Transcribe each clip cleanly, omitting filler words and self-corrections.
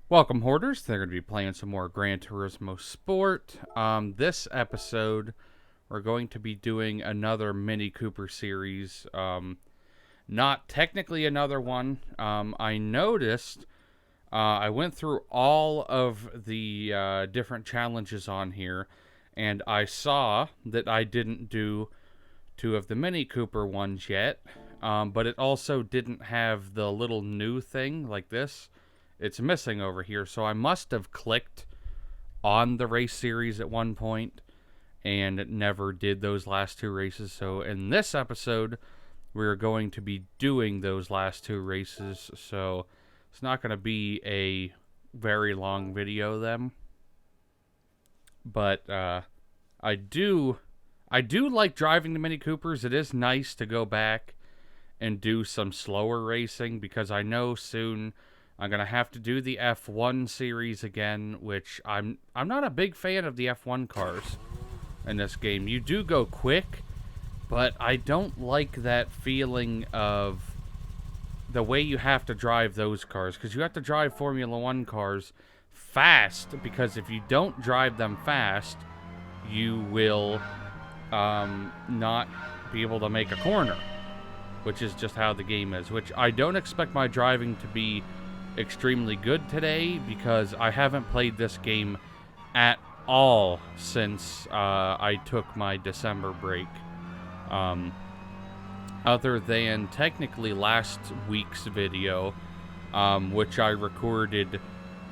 Welcome, Hoarders. They're going to be playing some more Gran Turismo Sport. This episode, we're going to be doing another Mini Cooper series. Not technically another one. I noticed I went through all of the different challenges on here, and I saw that I didn't do two of the Mini Cooper ones yet, but it also didn't have the little new thing like this. It's missing over here, so I must have clicked on the race series at one point and never did those last two races. So in this episode, we're going to be doing those last two races, so it's not going to be a very long video then. But I do like driving the Mini Coopers. It is nice to go back and do some slower racing, because I know soon I'm going to have to do the F1 series again, which I'm not a big fan of the F1 cars in this game. You do go quick, but I don't like that feeling of the way you have to drive those cars, because you have to drive Formula 1 cars fast, because if you don't drive them fast, you will not be able to make a corner, which is just how the game is, which I don't expect my driving to be extremely good today, because I haven't played this game at all since I took my December break. Other than technically last week's video, which I recorded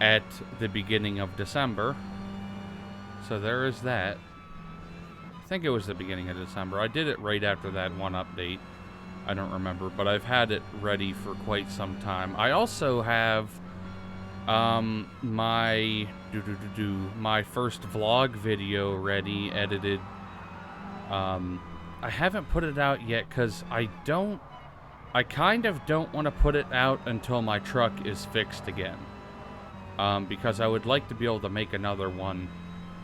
at the beginning of December. So there is that. I think it was the beginning of December. I did it right after that one update. I don't remember, but I've had it ready for quite some time. I also have my first vlog video ready, edited. I haven't put it out yet because I kind of don't want to put it out until my truck is fixed again. Because I would like to be able to make another one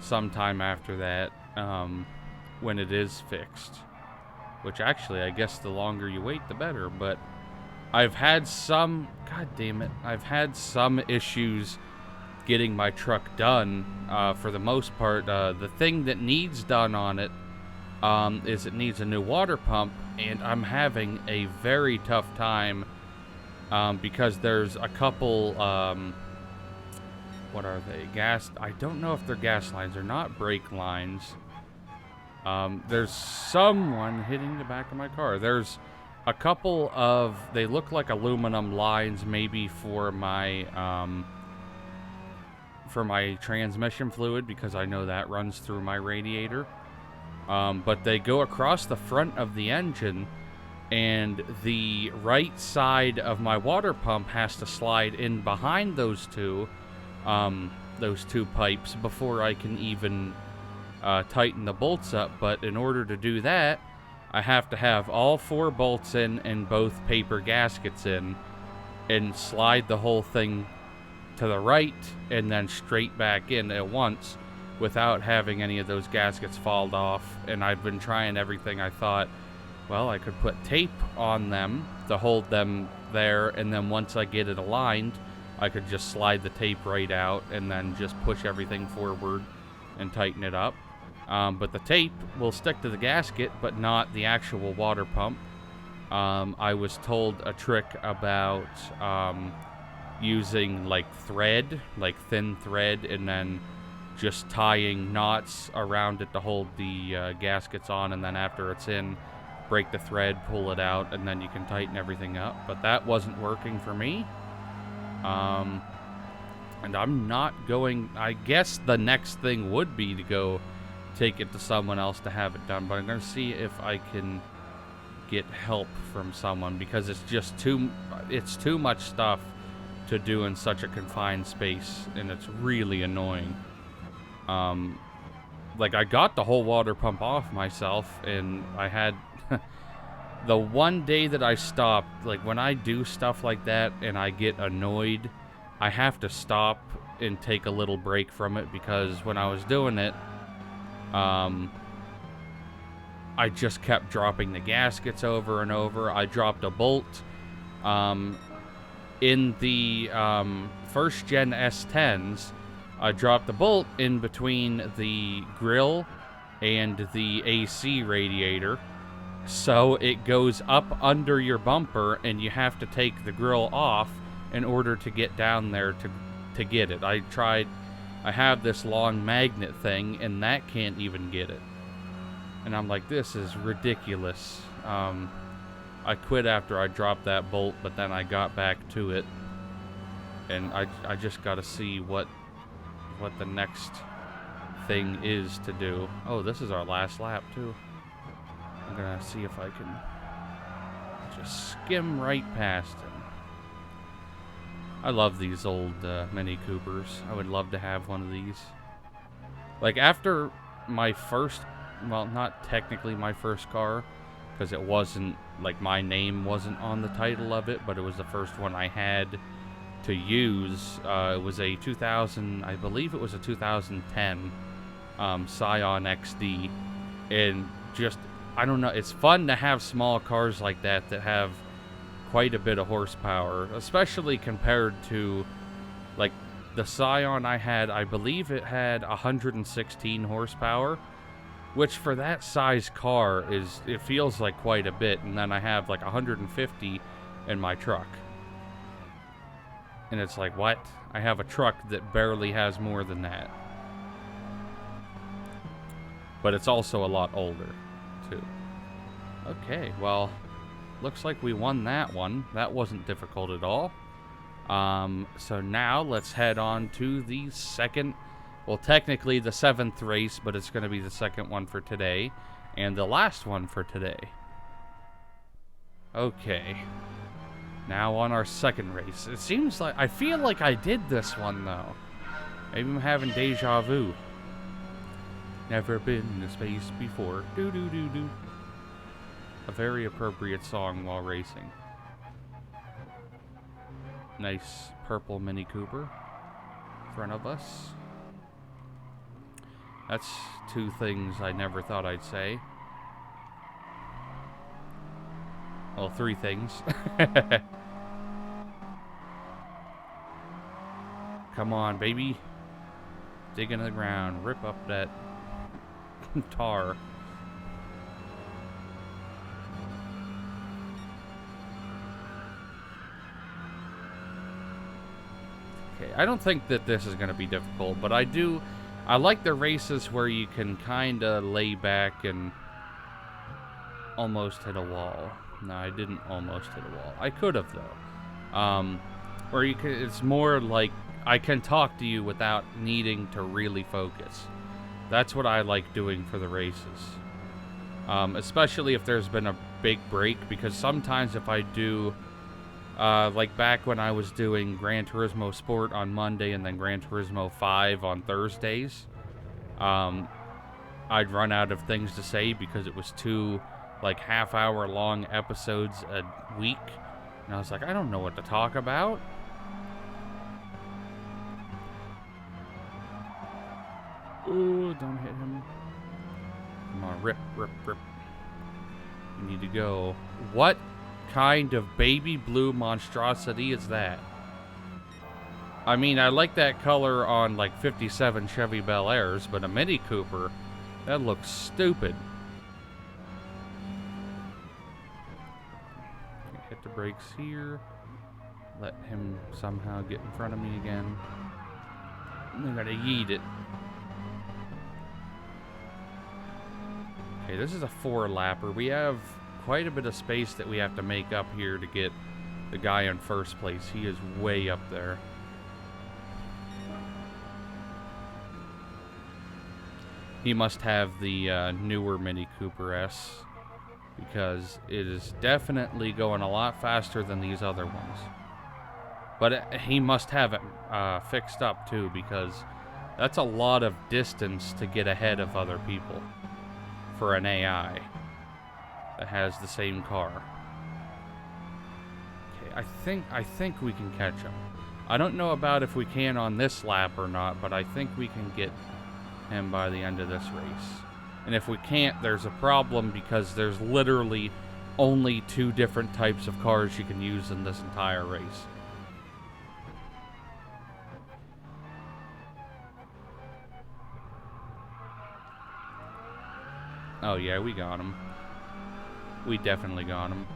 sometime after that, when it is fixed. Which actually, I guess the longer you wait, the better. But I've had some, god damn it, I've had some issues getting my truck done. For the most part, the thing that needs done on it is it needs a new water pump, and I'm having a very tough time because there's a couple, what are they? I don't know if they're gas lines. They're not brake lines. There's someone hitting the back of my car. There's a couple of, they look like aluminum lines, maybe for my transmission fluid, because I know that runs through my radiator. But they go across the front of the engine, and the right side of my water pump has to slide in behind those two pipes before I can even tighten the bolts up. But in order to do that, I have to have all 4 bolts in and both paper gaskets in, and slide the whole thing to the right and then straight back in at once without having any of those gaskets fall off. And I've been trying everything. I thought, well, I could put tape on them to hold them there, and then once I get it aligned, I could just slide the tape right out and then just push everything forward and tighten it up. But the tape will stick to the gasket, but not the actual water pump. I was told a trick about using like thread, like thin thread, and then just tying knots around it to hold the gaskets on, and then after it's in, break the thread, pull it out, and then you can tighten everything up. But that wasn't working for me. And I'm not going, I guess the next thing would be to go take it to someone else to have it done, but I'm going to see if I can get help from someone, because it's just too much stuff to do in such a confined space, and it's really annoying. Like, I got the whole water pump off myself, and I had the one day that I stopped, like when I do stuff like that and I get annoyed, I have to stop and take a little break from it, because when I was doing it, I just kept dropping the gaskets over and over. I dropped a bolt in the first gen S10s. I dropped the bolt in between the grill and the AC radiator, so it goes up under your bumper, and you have to take the grill off in order to get down there to get it. I have this long magnet thing, and that can't even get it. And I'm like, this is ridiculous. I quit after I dropped that bolt, but then I got back to it. And I just got to see what the next thing is to do. Oh, this is our last lap, too. I'm going to see if I can just skim right past him. I love these old Mini Coopers. I would love to have one of these. Like, after my first... Well, not technically my first car, because it wasn't, like, my name wasn't on the title of it, but it was the first one I had to use. It was a 2000, I believe it was a 2010 Scion XD, and just, I don't know, it's fun to have small cars like that have quite a bit of horsepower, especially compared to, like, the Scion I had. I believe it had 116 horsepower, which for that size car it feels like quite a bit. And then I have like 150 in my truck. And it's like, what? I have a truck that barely has more than that. But it's also a lot older, too. Okay, well, looks like we won that one. That wasn't difficult at all. So now let's head on to the second... Well, technically the 7th race, but it's going to be the second one for today. And the last one for today. Okay. Now on our second race. It seems like... I feel like I did this one, though. Maybe I'm having deja vu. Never been in space before. Do-do-do-do. A very appropriate song while racing. Nice purple Mini Cooper in front of us. That's two things I never thought I'd say. Well, three things. Come on, baby. Dig into the ground. Rip up that tar. Okay, I don't think that this is going to be difficult, but I like the races where you can kind of lay back and almost hit a wall. No, I didn't almost hit a wall. I could have, though. Or it's more like I can talk to you without needing to really focus. That's what I like doing for the races. Especially if there's been a big break, because sometimes if I do... like back when I was doing Gran Turismo Sport on Monday and then Gran Turismo 5 on Thursdays, I'd run out of things to say because it was two, like, half-hour long episodes a week. And I was like, I don't know what to talk about. Ooh, don't hit him. Come on, rip, rip, rip. You need to go. What kind of baby blue monstrosity is that? I mean, I like that color on like 57 Chevy Bel Airs, but a Mini Cooper, that looks stupid. Hit the brakes here. Let him somehow get in front of me again. I gotta yeet it. Okay, this is a 4-lapper. We have quite a bit of space that we have to make up here to get the guy in first place. He is way up there. He must have the newer Mini Cooper S, because it is definitely going a lot faster than these other ones. But he must have it fixed up too, because that's a lot of distance to get ahead of other people for an AI that has the same car. Okay, I think we can catch him. I don't know about if we can on this lap or not, but I think we can get him by the end of this race. And if we can't, there's a problem because there's literally only 2 different types of cars you can use in this entire race. Oh yeah, we got him. We definitely got him.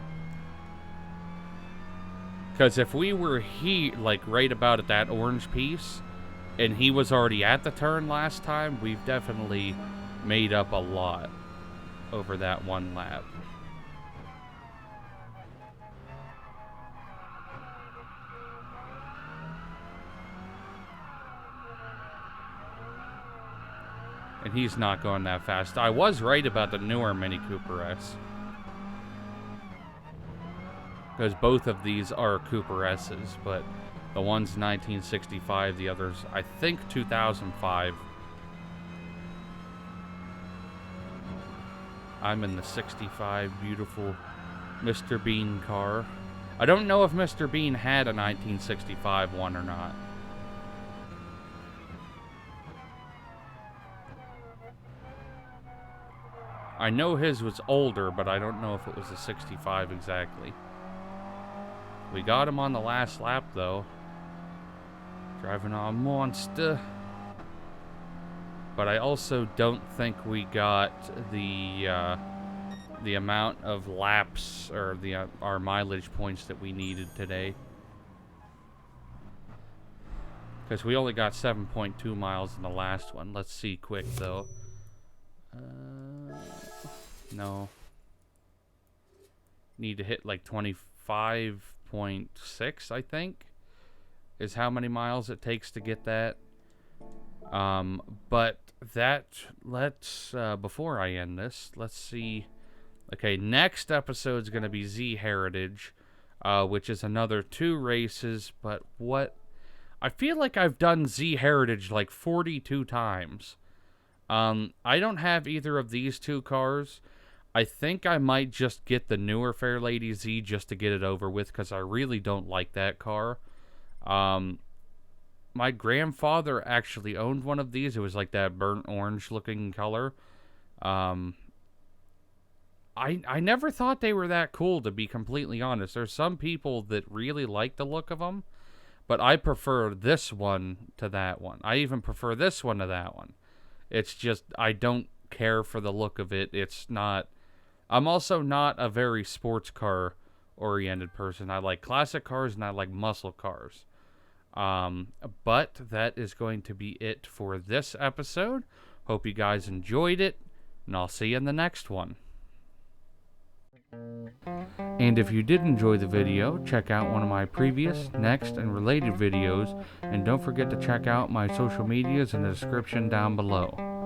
Because if we were like right about at that orange piece, and he was already at the turn last time, we've definitely made up a lot over that one lap. And he's not going that fast. I was right about the newer Mini Cooper S. Because both of these are Cooper S's, but the one's 1965, the other's, I think, 2005. I'm in the 65 beautiful Mr. Bean car. I don't know if Mr. Bean had a 1965 one or not. I know his was older, but I don't know if it was a 65 exactly. We got him on the last lap, though. Driving a monster. But I also don't think we got the amount of laps or our mileage points that we needed today. Because we only got 7.2 miles in the last one. Let's see quick, though. No. Need to hit like 25.6, I think, is how many miles it takes to get that. But let's, before I end this, let's see. Okay, next episode's going to be Z Heritage, which is another 2 races, but what? I feel like I've done Z Heritage like 42 times. I don't have either of these 2 cars. I think I might just get the newer Fairlady Z just to get it over with, because I really don't like that car. My grandfather actually owned one of these. It was like that burnt orange looking color. I never thought they were that cool, to be completely honest. There's some people that really like the look of them, but I prefer this one to that one. I even prefer this one to that one. It's just, I don't care for the look of it. It's not... I'm also not a very sports car oriented person. I like classic cars and I like muscle cars. But that is going to be it for this episode. Hope you guys enjoyed it, and I'll see you in the next one. And if you did enjoy the video, check out one of my previous, next, and related videos, and don't forget to check out my social medias in the description down below.